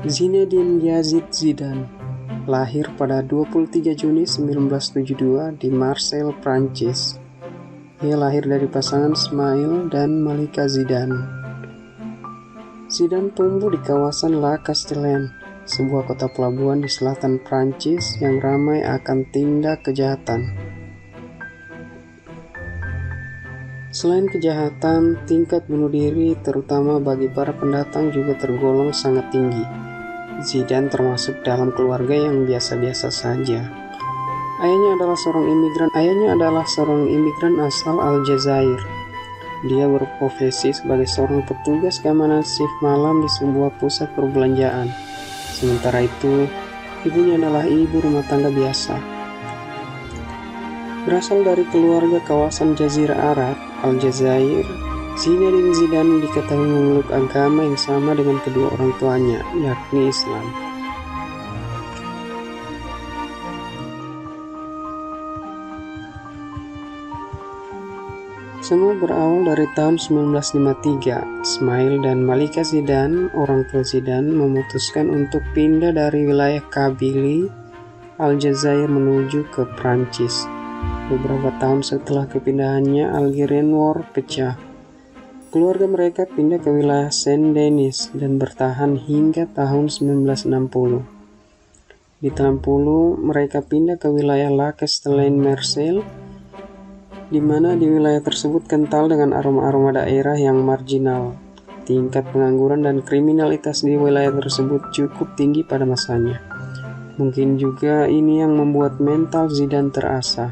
Zinedine Yazid Zidane lahir pada 23 Juni 1972 di Marseille, Prancis. Ia lahir dari pasangan Ismail dan Malika Zidane. Zidane tumbuh di kawasan La Castellane, sebuah kota pelabuhan di selatan Prancis yang ramai akan tindak kejahatan. Selain kejahatan, tingkat bunuh diri terutama bagi para pendatang juga tergolong sangat tinggi. Zidane termasuk dalam keluarga yang biasa-biasa saja. Ayahnya adalah seorang imigran asal Aljazair. Dia berprofesi sebagai seorang petugas keamanan shift malam di sebuah pusat perbelanjaan. Sementara itu, ibunya adalah ibu rumah tangga biasa. Berasal dari keluarga kawasan Jazirah Arab, Aljazair, Zinedine Zidane diketahui memeluk agama yang sama dengan kedua orang tuanya, yakni Islam. Semua berawal dari tahun 1953. Ismail dan Malika Zidane, orang tua Zidane, memutuskan untuk pindah dari wilayah Kabylie, Aljazair menuju ke Prancis. Beberapa tahun setelah kepindahannya, Algerian War pecah. Keluarga mereka pindah ke wilayah Saint-Denis dan bertahan hingga tahun 1960. Di tahun 60, mereka pindah ke wilayah La Castellane, Marseille, di mana di wilayah tersebut kental dengan aroma-aroma daerah yang marginal. Tingkat pengangguran dan kriminalitas di wilayah tersebut cukup tinggi pada masanya. Mungkin juga ini yang membuat mental Zidane terasah.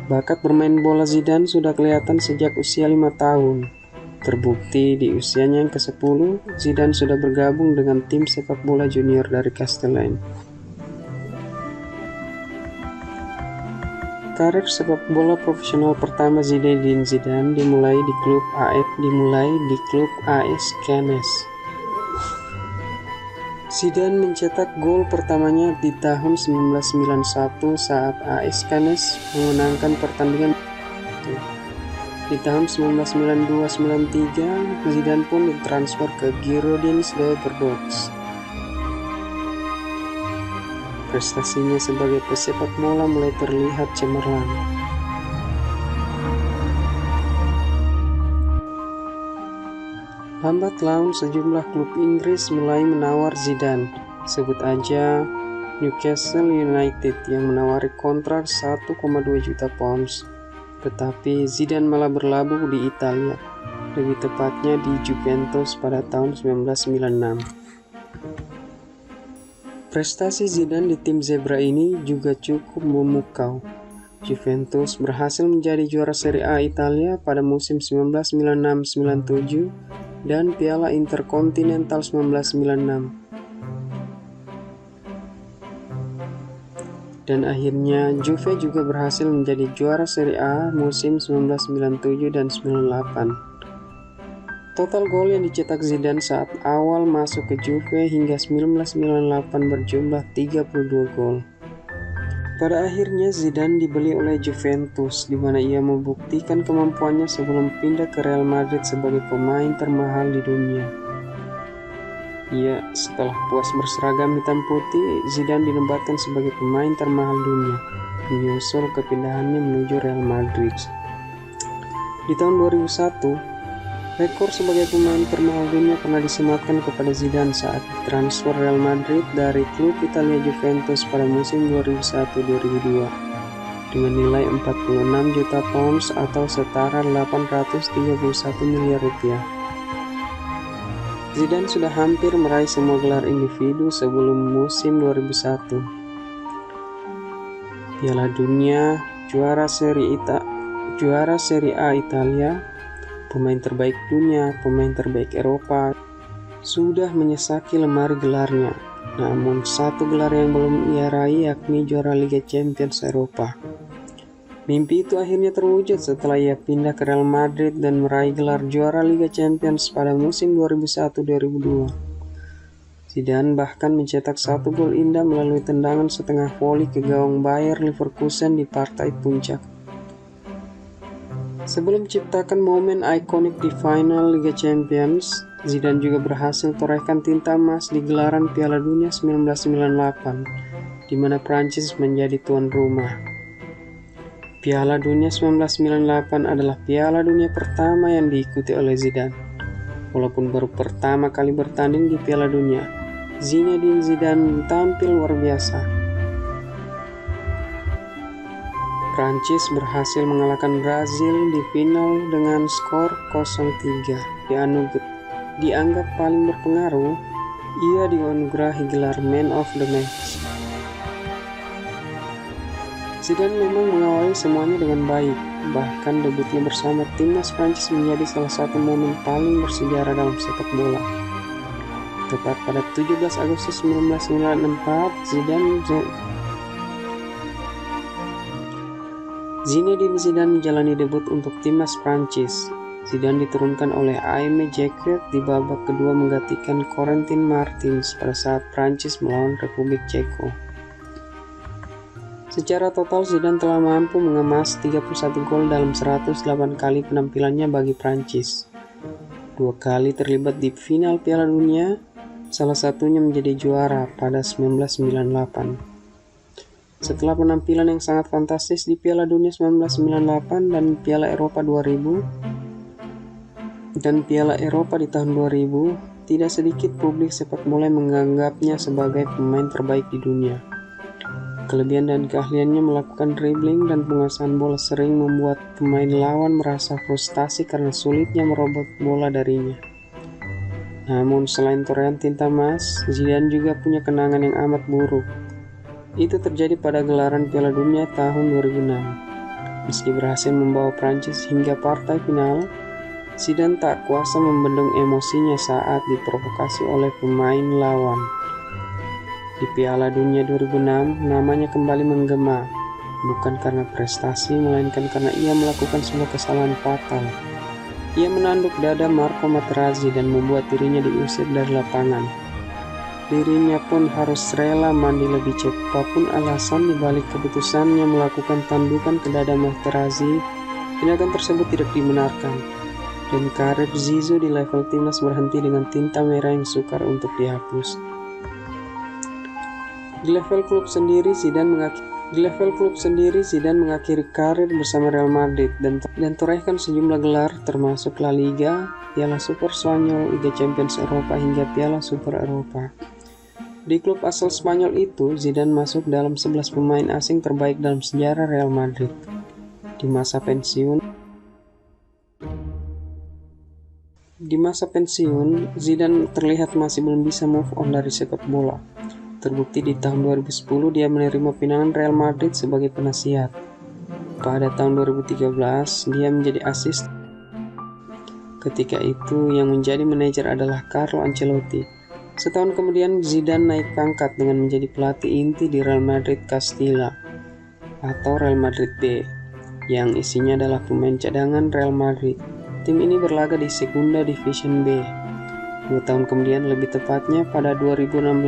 Bakat bermain bola Zidane sudah kelihatan sejak usia 5 tahun. Terbukti di usianya yang ke-10, Zidane sudah bergabung dengan tim sepak bola junior dari Castellane. Karir sepak bola profesional pertama Zinedine Zidane dimulai di klub AS Cannes. Zidane mencetak gol pertamanya di tahun 1991 saat AS Cannes memenangkan pertandingan. Di tahun 1992-93, Zidane pun ditransfer ke Girondins de Bordeaux. Prestasinya sebagai pesepak bola mulai terlihat cemerlang. Lambat laun sejumlah klub Inggris mulai menawar Zidane. Sebut aja Newcastle United yang menawari kontrak 1,2 juta pounds. Tetapi Zidane malah berlabuh di Italia, lebih tepatnya di Juventus pada tahun 1996. Prestasi Zidane di tim Zebra ini juga cukup memukau. Juventus berhasil menjadi juara Serie A Italia pada musim 1996-97 dan Piala Intercontinental 1996. Dan akhirnya Juve juga berhasil menjadi juara Serie A musim 1997 dan 98. Total gol yang dicetak Zidane saat awal masuk ke Juve hingga 1998 berjumlah 32 gol. Pada akhirnya Zidane dibeli oleh Juventus, di mana ia membuktikan kemampuannya sebelum pindah ke Real Madrid sebagai pemain termahal di dunia. Setelah puas berseragam hitam putih, Zidane dinobatkan sebagai pemain termahal dunia, menyusul kepindahannya menuju Real Madrid. Di tahun 2001, rekor sebagai pemain termahal dunia pernah disematkan kepada Zidane saat transfer Real Madrid dari klub Italia Juventus pada musim 2001-2002 dengan nilai 46 juta pounds atau setara 831 miliar rupiah. Zidane sudah hampir meraih semua gelar individu sebelum musim 2001. Piala Dunia, juara Serie A Italia, pemain terbaik dunia, pemain terbaik Eropa, sudah menyesaki lemari gelarnya. Namun satu gelar yang belum ia raih yakni juara Liga Champions Eropa. Mimpi itu akhirnya terwujud setelah ia pindah ke Real Madrid dan meraih gelar juara Liga Champions pada musim 2001-2002. Zidane bahkan mencetak satu gol indah melalui tendangan setengah voli ke gawang Bayer Leverkusen di partai puncak. Sebelum menciptakan momen ikonik di final Liga Champions, Zidane juga berhasil torehkan tinta emas di gelaran Piala Dunia 1998, di mana Prancis menjadi tuan rumah. Piala Dunia 1998 adalah Piala Dunia pertama yang diikuti oleh Zidane. Walaupun baru pertama kali bertanding di Piala Dunia, Zinedine Zidane tampil luar biasa. Prancis berhasil mengalahkan Brazil di final dengan skor 0-3. Dianggap paling berpengaruh, ia dianugerahi gelar Man of the Match. Zidane memang mengawali semuanya dengan baik, bahkan debutnya bersama timnas Prancis menjadi salah satu momen paling bersejarah dalam sepak bola. Tepat pada 17 Agustus 1994, Zinedine Zidane menjalani debut untuk timnas Prancis. Zidane diturunkan oleh Aimé Jacquet di babak kedua menggantikan Corentin Martins pada saat Prancis melawan Republik Ceko. Secara total Zidane telah mampu mengemas 31 gol dalam 108 kali penampilannya bagi Prancis. 2 kali terlibat di final Piala Dunia, salah satunya menjadi juara pada 1998. Setelah penampilan yang sangat fantastis di Piala Dunia 1998 dan Piala Eropa 2000 dan Piala Eropa di tahun 2000, tidak sedikit publik sepak bola menganggapnya sebagai pemain terbaik di dunia. Kelebihan dan keahliannya melakukan dribbling dan penguasaan bola sering membuat pemain lawan merasa frustasi karena sulitnya merobot bola darinya. Namun selain torehan tinta emas, Zidane juga punya kenangan yang amat buruk. Itu terjadi pada gelaran Piala Dunia tahun 2006. Meski berhasil membawa Prancis hingga partai final, Zidane tak kuasa membendung emosinya saat diprovokasi oleh pemain lawan. Di Piala Dunia 2006, namanya kembali menggema, bukan karena prestasi, melainkan karena ia melakukan sebuah kesalahan fatal. Ia menanduk dada Marco Materazzi dan membuat dirinya diusir dari lapangan. Dirinya pun harus rela mandi lebih cepat. Apapun alasan dibalik keputusannya melakukan tandukan ke dada Materazzi, tindakan tersebut tidak dibenarkan, dan karir Zizou di level timnas berhenti dengan tinta merah yang sukar untuk dihapus. Di level klub sendiri, Zidane mengakhiri karir bersama Real Madrid dan torehkan sejumlah gelar termasuk La Liga, Piala Super Spanyol, Liga Champions Eropa hingga Piala Super Eropa. Di klub asal Spanyol itu, Zidane masuk dalam 11 pemain asing terbaik dalam sejarah Real Madrid. Di masa pensiun, Zidane terlihat masih belum bisa move on dari sepak bola. Terbukti di tahun 2010 dia menerima pinangan Real Madrid sebagai penasihat. Pada tahun 2013, dia menjadi asisten. Ketika itu, yang menjadi manajer adalah Carlo Ancelotti. Setahun kemudian, Zidane naik pangkat dengan menjadi pelatih inti di Real Madrid Castilla atau Real Madrid B, yang isinya adalah pemain cadangan Real Madrid. Tim ini berlaga di Segunda Division B. 2 tahun kemudian, lebih tepatnya pada 2016,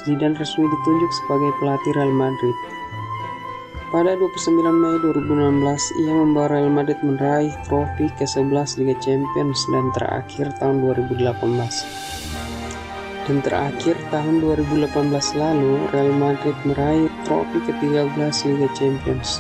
Zidane resmi ditunjuk sebagai pelatih Real Madrid. Pada 29 Mei 2016, ia membawa Real Madrid meraih trofi ke-11 Liga Champions dan terakhir tahun 2018. Dan terakhir tahun 2018 lalu, Real Madrid meraih trofi ke-13 Liga Champions.